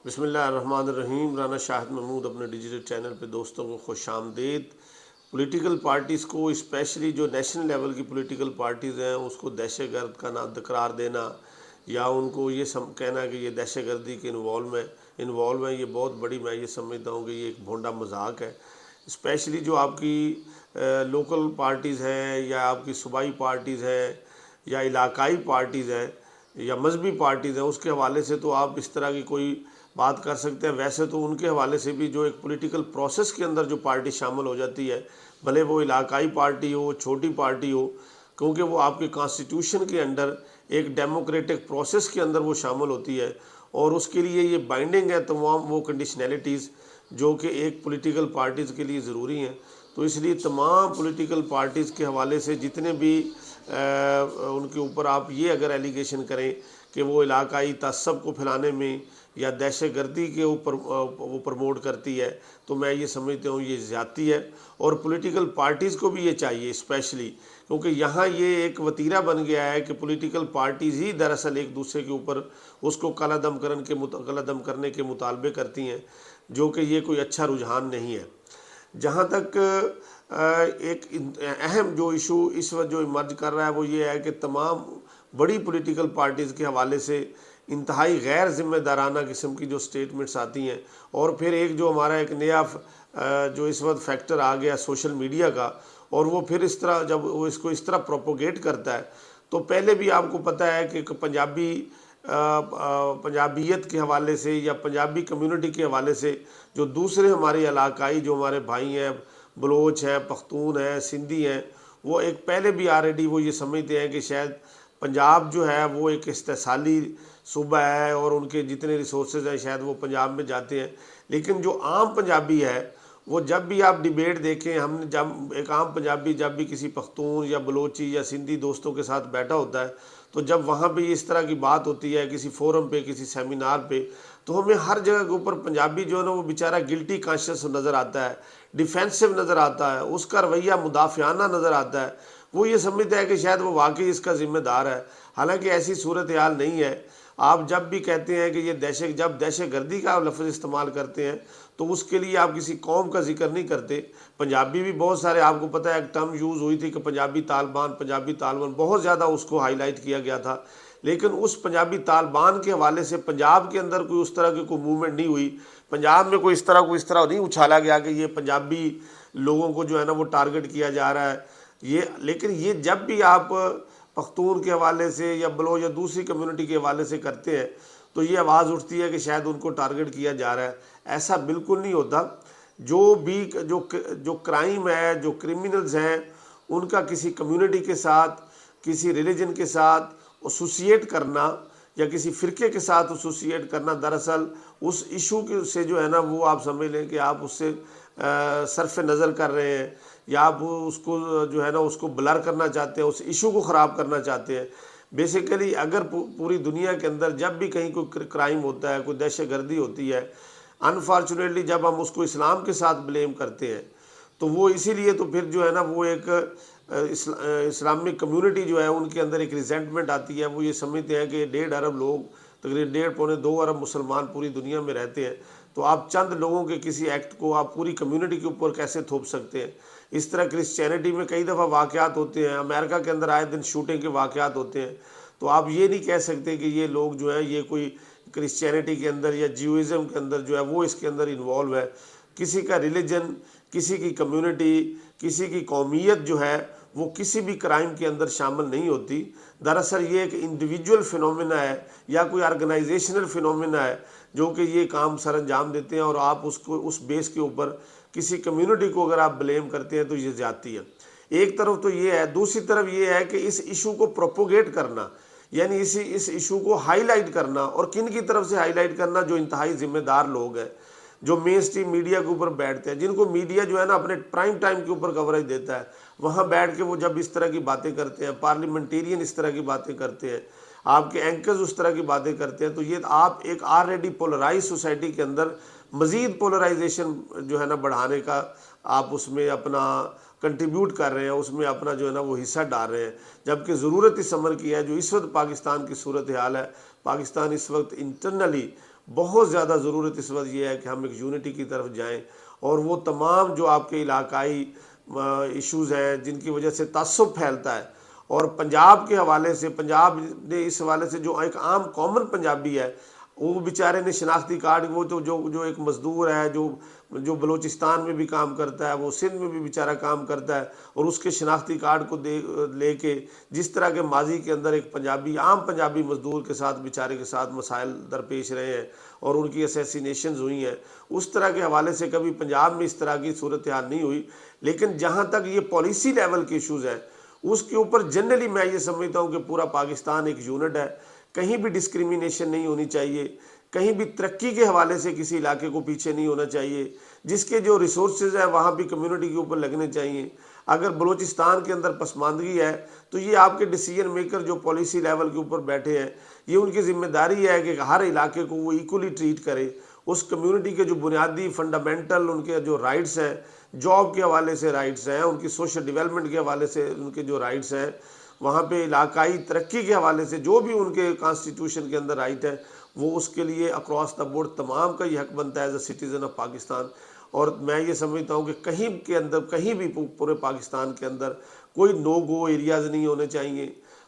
बिस्मिल्लाहिर्रहमानिर्रहीम। राना शाहिद महमूद अपने digital channel पे दोस्तों को खुश आमदीद। पॉलिटिकल पार्टीज़ को, स्पेशली जो नेशनल लेवल की पॉलिटिकल पार्टीज़ हैं, उसको दहशतगर्द का नाम करार देना या उनको ये कहना कि ये दहशतगर्दी के इन्वॉल्व हैं, ये बहुत बड़ी, मैं ये समझता हूँ कि ये एक भोंडा मजाक है। स्पेशली जो आपकी लोकल पार्टीज़ हैं या आपकी सूबाई पार्टीज़ हैं या इलाकाई पार्टीज़ हैं या मजहबी पार्टीज़ हैं, उसके हवाले से तो आप इस तरह की कोई बात कर सकते हैं। वैसे तो उनके हवाले से भी जो एक पॉलिटिकल प्रोसेस के अंदर जो पार्टी शामिल हो जाती है, भले वो इलाकाई पार्टी हो, छोटी पार्टी हो, क्योंकि वो आपके कॉन्स्टिट्यूशन के अंडर एक डेमोक्रेटिक प्रोसेस के अंदर वो शामिल होती है और उसके लिए ये बाइंडिंग है तमाम वो कंडीशनैलिटीज़ जो कि एक पॉलिटिकल पार्टीज़ के लिए ज़रूरी हैं। तो इसलिए तमाम पॉलिटिकल पार्टीज़ के हवाले से जितने भी उनके ऊपर आप ये अगर एलिगेशन करें कि वो इलाकाई तअस्सुब को फैलाने में या दहशतगर्दी के ऊपर वो प्रमोट करती है, तो मैं ये समझता हूँ ये ज़्यादती है। और पॉलिटिकल पार्टीज़ को भी ये चाहिए स्पेशली, क्योंकि यहाँ ये एक वतीरा बन गया है कि पॉलिटिकल पार्टीज़ ही दरअसल एक दूसरे के ऊपर उसको कलादम करने के मुतालबे करती हैं, जो कि ये कोई अच्छा रुझान नहीं है। जहाँ तक एक अहम जो इशू इस वक्त जो इमर्ज कर रहा है वो ये है कि तमाम बड़ी पॉलिटिकल पार्टीज़ के हवाले से इंतहाई गैर ज़िम्मेदाराना किस्म की जो स्टेटमेंट्स आती हैं। और फिर एक जो हमारा एक नया जो इस वक्त फैक्टर आ गया सोशल मीडिया का, और वो फिर इस तरह जब वो इसको इस तरह प्रोपोगेट करता है, तो पहले भी आपको पता है कि पंजाबियत के हवाले से या पंजाबी कम्युनिटी के हवाले से जो दूसरे हमारे इलाकाई जो हमारे भाई हैं, बलोच हैं, पख्तून हैं, सिंधी हैं, वो एक पहले भी ऑलरेडी वो ये समझते हैं कि शायद पंजाब जो है वो एक इस्तेसाली सूबा है और उनके जितने रिसोर्सेज हैं शायद वो पंजाब में जाते हैं। लेकिन जो आम पंजाबी है वो जब भी आप डिबेट देखें, हमने जब एक आम पंजाबी जब भी किसी पख्तून या बलोची या सिंधी दोस्तों के साथ बैठा होता है, तो जब वहाँ पे इस तरह की बात होती है किसी फोरम पे, किसी सेमिनार पे, तो हमें हर जगह के ऊपर पंजाबी जो है ना वो बेचारा गिल्टी कॉन्शियस नज़र आता है, डिफेंसिव नज़र आता है, उसका रवैया मुदाफ़ियाना नज़र आता है। वो ये समझता है कि शायद वो वाकई इसका ज़िम्मेदार है, हालांकि ऐसी सूरत हाल नहीं है। आप जब भी कहते हैं कि ये जब दहशतगर्दी का आप लफ्ज़ इस्तेमाल करते हैं तो उसके लिए आप किसी कौम का जिक्र नहीं करते। पंजाबी भी बहुत सारे, आपको पता है एक टर्म यूज़ हुई थी कि पंजाबी तालिबान बहुत ज़्यादा उसको हाईलाइट किया गया था। लेकिन उस पंजाबी तालिबान के हवाले से पंजाब के अंदर कोई उस तरह की कोई मूवमेंट नहीं हुई, पंजाब में कोई इस तरह नहीं उछाला गया कि ये पंजाबी लोगों को जो है ना वो टारगेट किया जा रहा है ये। लेकिन ये जब भी आप पख्तून के हवाले से या बलोच या दूसरी कम्युनिटी के हवाले से करते हैं तो ये आवाज़ उठती है कि शायद उनको टारगेट किया जा रहा है। ऐसा बिल्कुल नहीं होता। जो क्राइम है, जो क्रिमिनल्स हैं, उनका किसी कम्युनिटी के साथ, किसी रिलीजन के साथ एसोसिएट करना या किसी फ़िरके के साथ एसोसिएट करना, दरअसल उस इशू के से जो है ना वो आप समझ लें कि आप उससे सरफ नज़र कर रहे हैं या आप उसको जो है ना उसको ब्लर करना चाहते हैं, उस इशू को ख़राब करना चाहते हैं। बेसिकली अगर पूरी दुनिया के अंदर जब भी कहीं कोई क्राइम होता है, कोई दहशतगर्दी होती है, अनफॉर्चुनेटली जब हम उसको इस्लाम के साथ ब्लेम करते हैं तो वो इसीलिए तो फिर जो है ना वो एक इस्लामिक कम्युनिटी जो है उनके अंदर एक रिजेंटमेंट आती है। वो ये समझते हैं कि 1.5 अरब लोग, तकरीबन 1.5 पौने 2 अरब मुसलमान पूरी दुनिया में रहते हैं, तो आप चंद लोगों के किसी एक्ट को आप पूरी कम्युनिटी के ऊपर कैसे थोप सकते हैं। इस तरह क्रिश्चियनिटी में कई दफ़ा वाक़यात होते हैं, अमेरिका के अंदर आए दिन शूटिंग के वाक़यात होते हैं, तो आप ये नहीं कह सकते कि ये लोग जो हैं ये कोई क्रिश्चियनिटी के अंदर या ज्यूइज़म के अंदर जो है वो इसके अंदर इन्वॉल्व है। किसी का रिलीजन, किसी की कम्युनिटी, किसी की कौमियत जो है वो किसी भी क्राइम के अंदर शामिल नहीं होती। दरअसल ये एक इंडिविजुअल फिनोमेना है या कोई ऑर्गेनाइजेशनल फिनोमेना है जो कि ये काम सर अंजाम देते हैं, और आप उसको उस बेस के ऊपर किसी कम्युनिटी को अगर आप ब्लेम करते हैं तो ये ज़्यादती है। एक तरफ तो ये है, दूसरी तरफ ये है कि इस इशू को प्रोपोगेट करना, यानी इस इशू को हाईलाइट करना, और किन की तरफ से हाईलाइट करना, जो इंतहाई ज़िम्मेदार लोग हैं, जो मेन स्ट्रीम मीडिया के ऊपर बैठते हैं, जिनको मीडिया जो है ना अपने प्राइम टाइम के ऊपर कवरेज देता है, वहाँ बैठ के वो जब इस तरह की बातें करते हैं, पार्लियामेंटेरियन इस तरह की बातें करते हैं, आपके एंकर्स उस तरह की बातें करते हैं, तो ये आप एक ऑलरेडी पोलराइज सोसाइटी के अंदर मज़ीद पोलराइजेशन जो है ना बढ़ाने का आप उसमें अपना कंट्रीब्यूट कर रहे हैं, उसमें अपना जो है ना वो हिस्सा डाल रहे हैं। जबकि ज़रूरत इस अमर की है जो इस वक्त पाकिस्तान की सूरत हाल है। पाकिस्तान इस वक्त इंटरनली बहुत ज़्यादा ज़रूरत इस वक्त ये है कि हम एक यूनिटी की तरफ जाएं और वो तमाम जो आपके इलाकाई इश्यूज़ हैं जिनकी वजह से तासुब फैलता है, और पंजाब के हवाले से, पंजाब ने इस हवाले से जो एक आम कॉमन पंजाबी है, वो बेचारे ने शनाख्ती कार्ड, वो तो जो जो एक मज़दूर है जो जो बलूचिस्तान में भी काम करता है, वो सिंध में भी बेचारा काम करता है, और उसके शनाख्ती कार्ड को दे लेके जिस तरह के माजी के अंदर एक पंजाबी, आम पंजाबी मज़दूर के साथ, बेचारे के साथ मसाइल दरपेश रहे हैं और उनकी असैसिनेशन हुई हैं, उस तरह के हवाले से कभी पंजाब में इस तरह की सूरत हाल नहीं हुई। लेकिन जहाँ तक ये पॉलिसी लेवल के इशूज़ हैं, उसके ऊपर जनरली मैं ये समझता हूँ कि पूरा पाकिस्तान एक यूनिट है, कहीं भी डिस्क्रिमिनेशन नहीं होनी चाहिए, कहीं भी तरक्की के हवाले से किसी इलाके को पीछे नहीं होना चाहिए, जिसके जो रिसोर्सेज हैं वहाँ भी कम्युनिटी के ऊपर लगने चाहिए। अगर बलूचिस्तान के अंदर पसमानदगी है तो ये आपके डिसीजन मेकर जो पॉलिसी लेवल के ऊपर बैठे हैं, ये उनकी जिम्मेदारी है कि हर इलाके को वो इक्वली ट्रीट करें, उस कम्युनिटी के जो बुनियादी फंडामेंटल उनके जो राइट्स हैं, जॉब के हवाले से राइट्स हैं, उनकी सोशल डेवलपमेंट के हवाले से उनके जो राइट्स हैं, वहाँ पे इलाकाई तरक्की के हवाले से जो भी उनके कॉन्स्टिट्यूशन के अंदर राइट है, वो उसके लिए अक्रॉस द बोर्ड तमाम का ये हक बनता है as a citizen of Pakistan. और मैं ये समझता हूँ कि कहीं के अंदर, कहीं भी पूरे पाकिस्तान के अंदर कोई नो गो एरियाज़ नहीं होने चाहिए।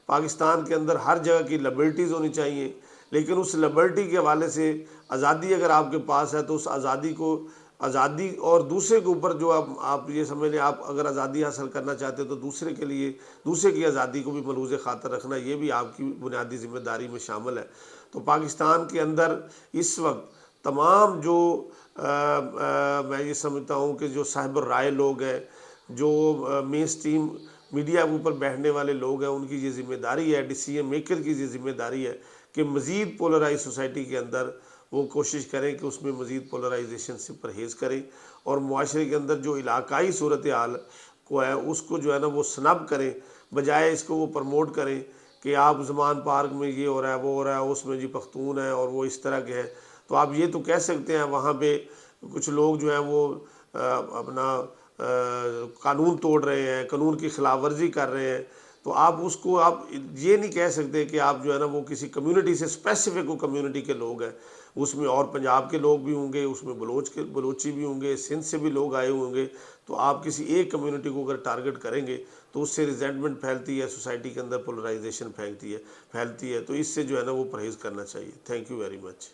पाकिस्तान के अंदर हर जगह की लिबर्टीज़ होनी चाहिए, लेकिन उस लिबर्टी के हवाले से आज़ादी अगर आपके पास है तो उस आज़ादी को, आज़ादी और दूसरे के ऊपर जो आप ये समझ लें, आप अगर आज़ादी हासिल करना चाहते हो तो दूसरे के लिए, दूसरे की आज़ादी को भी मलूज़ खातर रखना, ये भी आपकी बुनियादी जिम्मेदारी में शामिल है। तो पाकिस्तान के अंदर इस वक्त तमाम जो मैं ये समझता हूँ कि जो साहिब राय लोग हैं, जो मेन स्ट्रीम मीडिया के ऊपर बैठने वाले लोग हैं, उनकी ये जिम्मेदारी है, डिसीजन मेकर की ये जिम्मेदारी है कि मज़ीद पोलराइज सोसाइटी के अंदर वो कोशिश करें कि उसमें मज़ीद पोलराइजेशन से परहेज़ करें, और मुआशरे के अंदर जो इलाकाई सूरत हाल को है उसको जो है ना वो स्नब करें, बजाय इसको वो प्रमोट करें कि आप ज़मान पार्क में ये हो रहा है, वो हो रहा है, उसमें जी पख्तून है और वो इस तरह के हैं। तो आप ये तो कह सकते हैं वहाँ पे कुछ लोग जो हैं वो अपना कानून तोड़ रहे हैं, कानून की खिलाफ वर्जी कर रहे हैं, तो आप उसको, आप ये नहीं कह सकते कि आप जो है ना वो किसी कम्युनिटी से स्पेसिफिक वो कम्युनिटी के लोग हैं। उसमें और पंजाब के लोग भी होंगे, उसमें बलोची भी होंगे, सिंध से भी लोग आए होंगे। तो आप किसी एक कम्युनिटी को अगर टारगेट करेंगे तो उससे रिजेंटमेंट फैलती है, सोसाइटी के अंदर पोलराइजेशन फैलती है। तो इससे जो है ना वो परहेज़ करना चाहिए। Thank you very much.